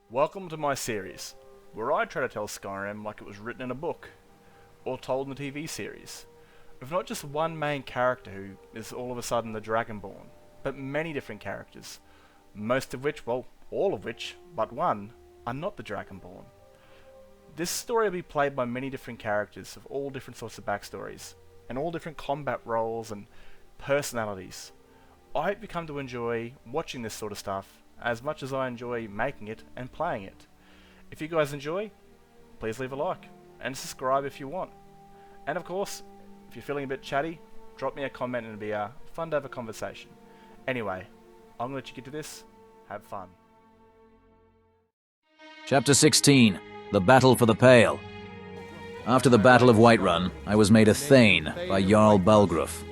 Welcome to my series, where I try to tell Skyrim like it was written in a book, or told in the TV series, with not just one main character who is all of a sudden the Dragonborn, but many different characters, most of which, well, all of which, but one, are not the Dragonborn. This story will be played by many different characters of all different sorts of backstories, and all different combat roles and personalities. I hope you come to enjoy watching this sort of stuff as much as I enjoy making it and playing it. If you guys enjoy, please leave a like and subscribe if you want. And of course, if you're feeling a bit chatty, drop me a comment and it'll be fun to have a conversation. Anyway, I'm gonna let you get to this. Have fun. Chapter 16. The Battle for the Pale. After the Battle of Whiterun, I was made a Thane by Jarl Balgruuf.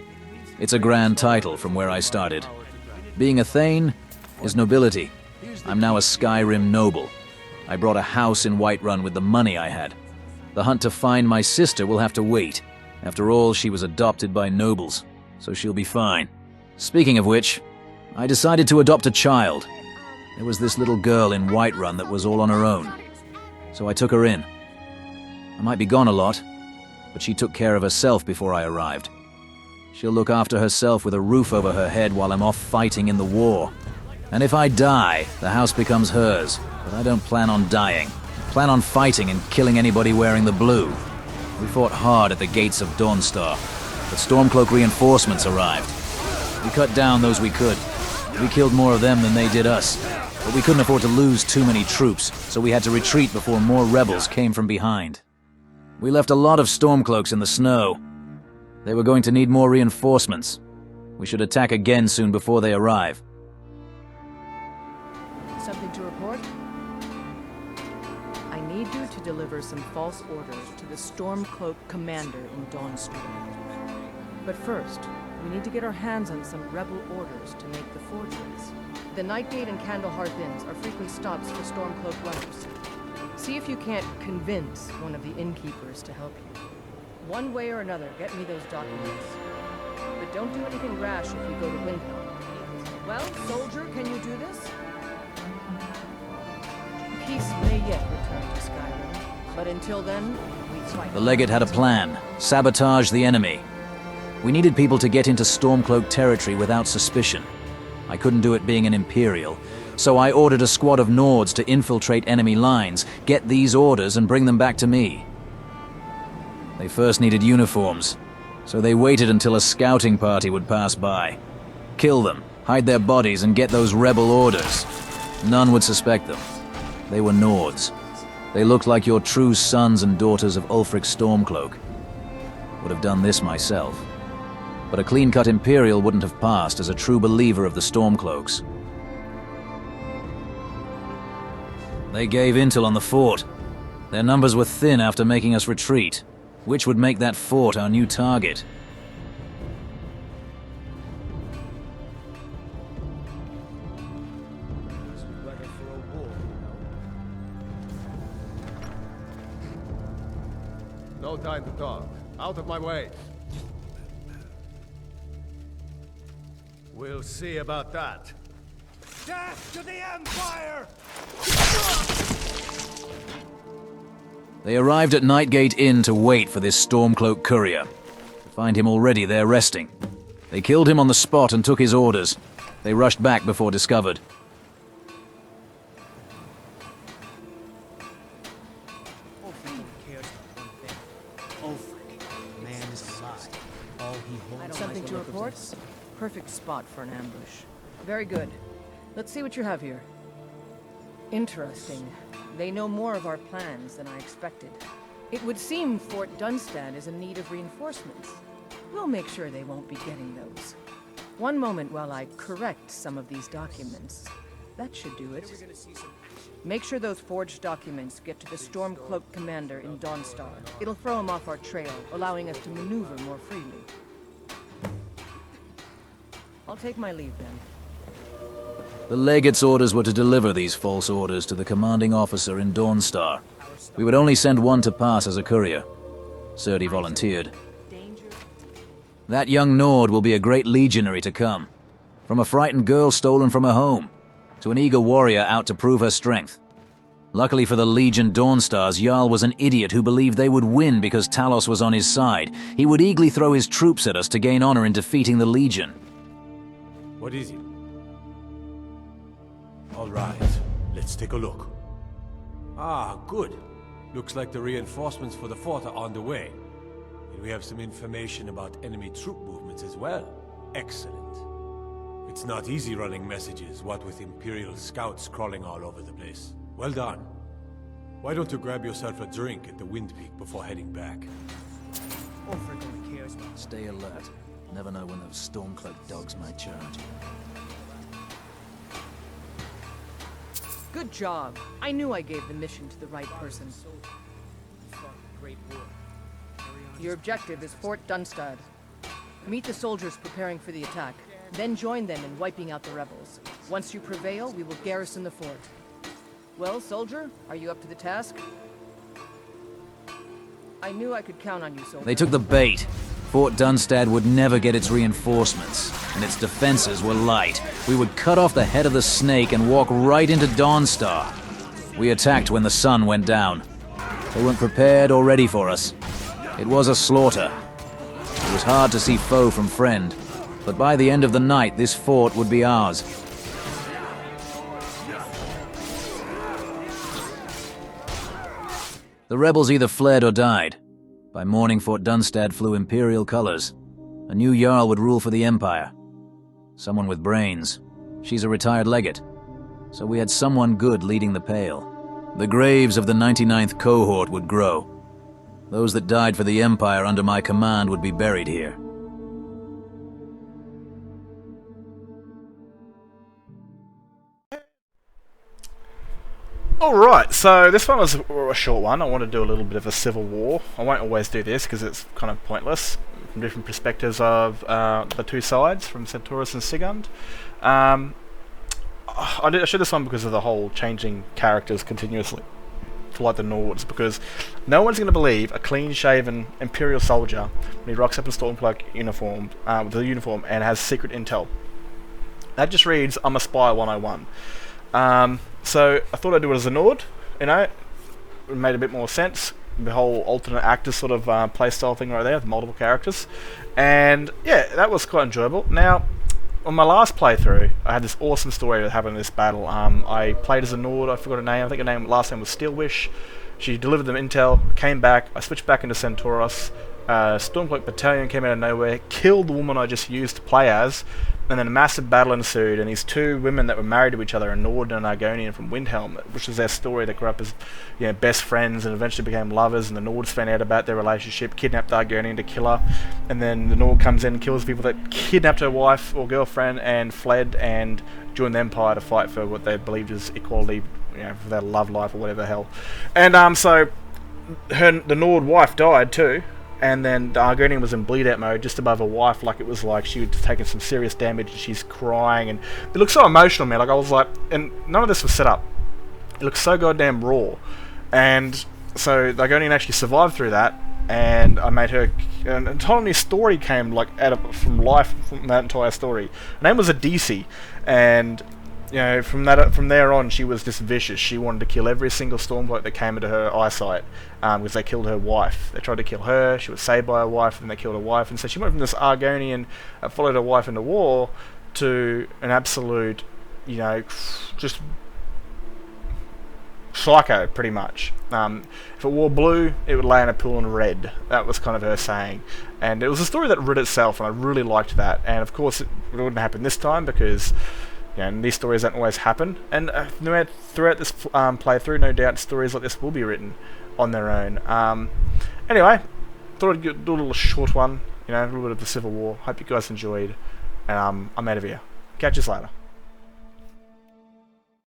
It's a grand title from where I started. Being a Thane is nobility. I'm now a Skyrim noble. I brought a house in Whiterun with the money I had. The hunt to find my sister will have to wait. After all, she was adopted by nobles, so she'll be fine. Speaking of which, I decided to adopt a child. There was this little girl in Whiterun that was all on her own, so I took her in. I might be gone a lot, but she took care of herself before I arrived. She'll look after herself with a roof over her head while I'm off fighting in the war. And if I die, the house becomes hers, but I don't plan on dying. I plan on fighting and killing anybody wearing the blue. We fought hard at the gates of Dawnstar, but Stormcloak reinforcements arrived. We cut down those we could. We killed more of them than they did us, but we couldn't afford to lose too many troops, so we had to retreat before more rebels came from behind. We left a lot of Stormcloaks in the snow. They were going to need more reinforcements. We should attack again soon before they arrive. Something to report? I need you to deliver some false orders to the Stormcloak commander in Dawnstar. But first, we need to get our hands on some rebel orders to make the forgeries. The Nightgate and Candlehearth Inns are frequent stops for Stormcloak runners. See if you can't convince one of the innkeepers to help you. One way or another, get me those documents. But don't do anything rash if we go to Winterhold. Well, soldier, can you do this? Peace may yet return to Skyrim, but until then, we fight. The Legate had a plan: sabotage the enemy. We needed people to get into Stormcloak territory without suspicion. I couldn't do it being an Imperial, so I ordered a squad of Nords to infiltrate enemy lines, get these orders, and bring them back to me. They first needed uniforms, so they waited until a scouting party would pass by. Kill them, hide their bodies, and get those rebel orders. None would suspect them. They were Nords. They looked like your true sons and daughters of Ulfric Stormcloak. Would have done this myself. But a clean-cut Imperial wouldn't have passed as a true believer of the Stormcloaks. They gave intel on the fort. Their numbers were thin after making us retreat, which would make that fort our new target. No time to talk. Out of my way. We'll see about that. Death to the Empire! They arrived at Nightgate Inn to wait for this Stormcloak courier. To find him already there resting. They killed him on the spot and took his orders. They rushed back before discovered. Something to report? Perfect spot for an ambush. Very good. Let's see what you have here. Interesting. They know more of our plans than I expected. It would seem Fort Dunstad is in need of reinforcements. We'll make sure they won't be getting those. One moment while I correct some of these documents. That should do it. Make sure those forged documents get to the Stormcloak commander in Dawnstar. It'll throw him off our trail, allowing us to maneuver more freely. I'll take my leave then. The Legate's orders were to deliver these false orders to the commanding officer in Dawnstar. We would only send one to pass as a courier. Serdi volunteered. That young Nord will be a great legionary to come. From a frightened girl stolen from her home, to an eager warrior out to prove her strength. Luckily for the Legion Dawnstars, Jarl was an idiot who believed they would win because Talos was on his side. He would eagerly throw his troops at us to gain honor in defeating the Legion. What is it? All right, let's take a look. Ah, good. Looks like the reinforcements for the fort are on the way. And we have some information about enemy troop movements as well. Excellent. It's not easy running messages, what with Imperial scouts crawling all over the place. Well done. Why don't you grab yourself a drink at the Wind Peak before heading back? Stay alert. Never know when those Stormcloak dogs might charge. Good job. I knew I gave the mission to the right person. Your objective is Fort Dunstad. Meet the soldiers preparing for the attack. Then join them in wiping out the rebels. Once you prevail, we will garrison the fort. Well, soldier, are you up to the task? I knew I could count on you, soldier. They took the bait. Fort Dunstad would never get its reinforcements, and its defenses were light. We would cut off the head of the snake and walk right into Dawnstar. We attacked when the sun went down. They weren't prepared or ready for us. It was a slaughter. It was hard to see foe from friend, but by the end of the night, this fort would be ours. The rebels either fled or died. By morning, Fort Dunstad flew Imperial colors. A new Jarl would rule for the Empire. Someone with brains. She's a retired legate. So we had someone good leading the Pale. The graves of the 99th cohort would grow. Those that died for the Empire under my command would be buried here. Alright, so this one was a short one. I want to do a little bit of a civil war. I won't always do this because it's kind of pointless from different perspectives of the two sides, from Senturos and Sigund. I showed this one because of the whole changing characters continuously to like the Nords, because no one's going to believe a clean-shaven Imperial soldier when he rocks up in Stormcloak uniform, with a uniform and has secret intel. That just reads, I'm a spy 101. So I thought I'd do it as a Nord, you know, it made a bit more sense, the whole alternate actors sort of playstyle thing right there, with multiple characters, and yeah, that was quite enjoyable. Now, on my last playthrough, I had this awesome story that happened in this battle. I played as a Nord, I forgot her name, I think her last name was Steelwish. She delivered them intel, came back, I switched back into Senturos, Stormcloak Battalion came out of nowhere, killed the woman I just used to play as, and then a massive battle ensued, and these two women that were married to each other, a Nord and an Argonian from Windhelm, which was their story. They grew up as, you know, best friends and eventually became lovers, and the Nords found out about their relationship, kidnapped the Argonian to kill her, and then the Nord comes in and kills people that kidnapped her wife or girlfriend and fled and joined the Empire to fight for what they believed was equality, you know, for their love life or whatever the hell. And so the Nord wife died too. And then the Argonian was in bleed-out mode just above her wife, like it was like she had taken some serious damage and she's crying, and it looked so emotional, man. Like I was like, and none of this was set up. It looked so goddamn raw. And so the Argonian actually survived through that, and I made her, an entire new story came like from life from that entire story. Her name was Adisi, and you know, from there on, she was just vicious. She wanted to kill every single Stormcloak that came into her eyesight, because they killed her wife. They tried to kill her, she was saved by her wife, and they killed her wife. And so she went from this Argonian that followed her wife into war to an absolute, you know, just psycho, pretty much. If it wore blue, it would lay in a pool in red. That was kind of her saying. And it was a story that writ itself, and I really liked that. And of course, it wouldn't happen this time because, you know, these stories don't always happen, and throughout this playthrough, no doubt stories like this will be written on their own. Anyway, thought I'd do a little short one, you know, a little bit of the Civil War. Hope you guys enjoyed, and I'm out of here. Catch you later.